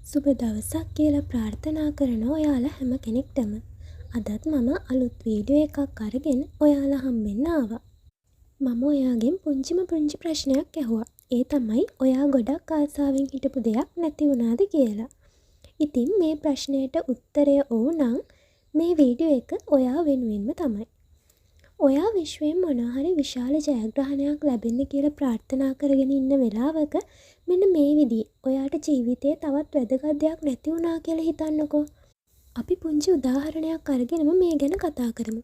සුබ දවසක් කියලා ප්‍රාර්ථනා කරන ඔයාලා හැම කෙනෙක්ටම. අදත් මම අලුත් වීඩියෝ එකක් අරගෙන ඔයාලා හම්බෙන්න ආවා. මම ඔයාගෙන් පුංචි ප්‍රශ්නයක් ඇහුවා. ඒ තමයි ඔයා ගොඩක් ආසාවෙන් හිටපු දෙයක් නැති වුණාද කියලා. ඉතින් මේ ප්‍රශ්නයට උත්තරය ඕනම් මේ වීඩියෝ එක ඔයා වෙනුවෙන්ම තමයි. ඔයා විශ්වයෙන් මොනහරි විශාල ජයග්‍රහණයක් ලැබෙන්න කියලා ප්‍රාර්ථනා කරගෙන ඉන්න වෙලාවක මෙන්න මේ විදිහේ ඔයාට ජීවිතේ තවත් වැදගත් දෙයක් නැති වුණා කියලා හිතන්නකෝ. අපි පුංචි උදාහරණයක් අරගෙනම මේ ගැන කතා කරමු.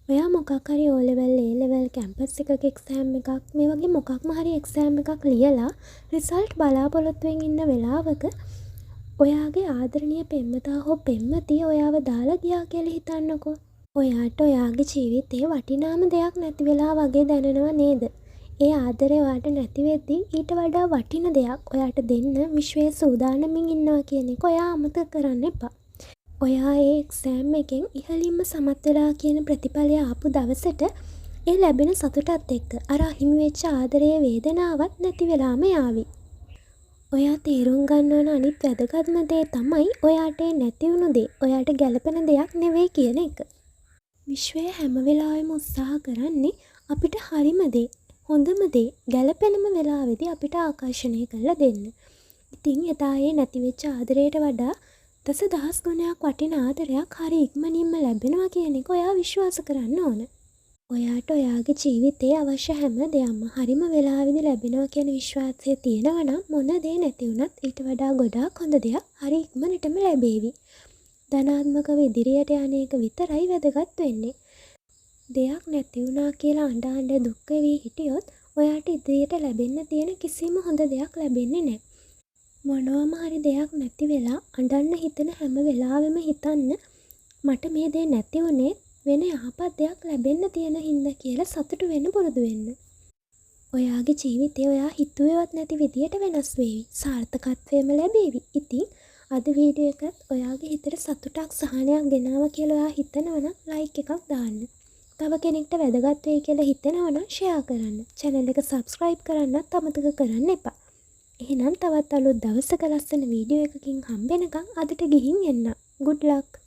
ඔයා මොකක් හරි O level A level campus එකක එක්සෑම් එකක් මේ වගේ මොකක්ම හරි එක්සෑම් එකක් ලියලා රිසල්ට් බලාපොරොත්තුෙන් ඉන්න වෙලාවක ඔයාගේ ආදරණීය පෙම්වතා හෝ පෙම්වතිය ඔයාව දාලා ගියා කියලා හිතන්නකෝ. ඔයාට ඔයාගේ ජීවිතේ වටිනාම දෙයක් නැති වෙලා වගේ දැනෙනව නේද? ඒ ආදරේ ඔයාට නැති වෙද්දී ඊට වඩා වටින දෙයක් ඔයාට දෙන්න විශ්වයේ සූදානමින් ඉන්නවා කියන එක ඔයා අමතක කරන්න එපා. ඔයා ඒ එක්සෑම් එකෙන් ඉහළින්ම සමත් වෙලා කියන ප්‍රතිඵලය ආපු දවසට ඒ ලැබෙන සතුටත් එක්ක අර අහිමි වෙච්ච ආදරයේ වේදනාවත් නැති වෙලාම යාවි. ඔයා තේරුම් ගන්න ඕන අනිත් වැදගත්ම දේ තමයි ඔයාට නැති වුණු දේ ඔයාට ගැළපෙන දෙයක් නෙවෙයි කියන එක. විශ්වය හැම වෙලාවෙම උත්සාහ කරන්නේ අපිට හරිම දේ, හොඳම දේ, ගැළපෙනම වෙලාවෙදී අපිට ආකර්ෂණය කරලා දෙන්න. ඉතින් එදා ඒ නැතිවෙච්ච ආදරයට වඩා දසදහස් ගුණයක් වටින ආදරයක් හරි ඉක්මනින්ම ලැබෙනවා කියන එක ඔයා විශ්වාස කරන්න ඕන. ඔයාට ඔයාගේ ජීවිතයේ අවශ්‍ය හැම දෙයක්ම හරිම වෙලාවෙදී ලැබෙනවා කියන විශ්වාසය තියෙනවා නම් මොන දේ නැති වුණත් ඊට වඩා ගොඩාක් හොඳ දෙයක් හරි ඉක්මනටම ලැබේවි. ධනාත්මකව ඉදිරියට යන එක විතරයි වැදගත් වෙන්නේ. දෙයක් නැති වුණා කියලා අඬ දුක් වෙවි හිටියොත් ඔයාට ඉදිරියට ලැබෙන්න තියෙන කිසිම හොඳ දෙයක් ලැබෙන්නේ නැහැ. මොනවාම හරි දෙයක් නැති වෙලා අඬන්න හිතන හැම වෙලාවෙම හිතන්න මට මේ දේ නැති වුණේ වෙන යහපත් දෙයක් ලැබෙන්න තියෙන හින්දා කියලා සතුටු වෙන්න පුරුදු වෙන්න. ඔයාගේ ජීවිතේ ඔයා හිතුවේවත් නැති විදියට වෙනස් වෙවි. සාර්ථකත්වයම ලැබෙවි. ඉතින් අද වීඩියෝ එකත් ඔයාගේ හිතට සතුටක් සහනයක් ගෙනාවා කියලා ඔයා හිතනවා නම් ලයික් එකක් දාන්න. තව කෙනෙක්ට වැදගත් වෙයි කියලා හිතනවා නම් ෂෙයා කරන්න. channel එක subscribe කරන්නත් අමතක කරන්න එපා. එහෙනම් තවත් අලුත් දවසක ලස්සන වීඩියෝ එකකින් හම්බෙනකන් අදට ගිහින් එන්න. good luck.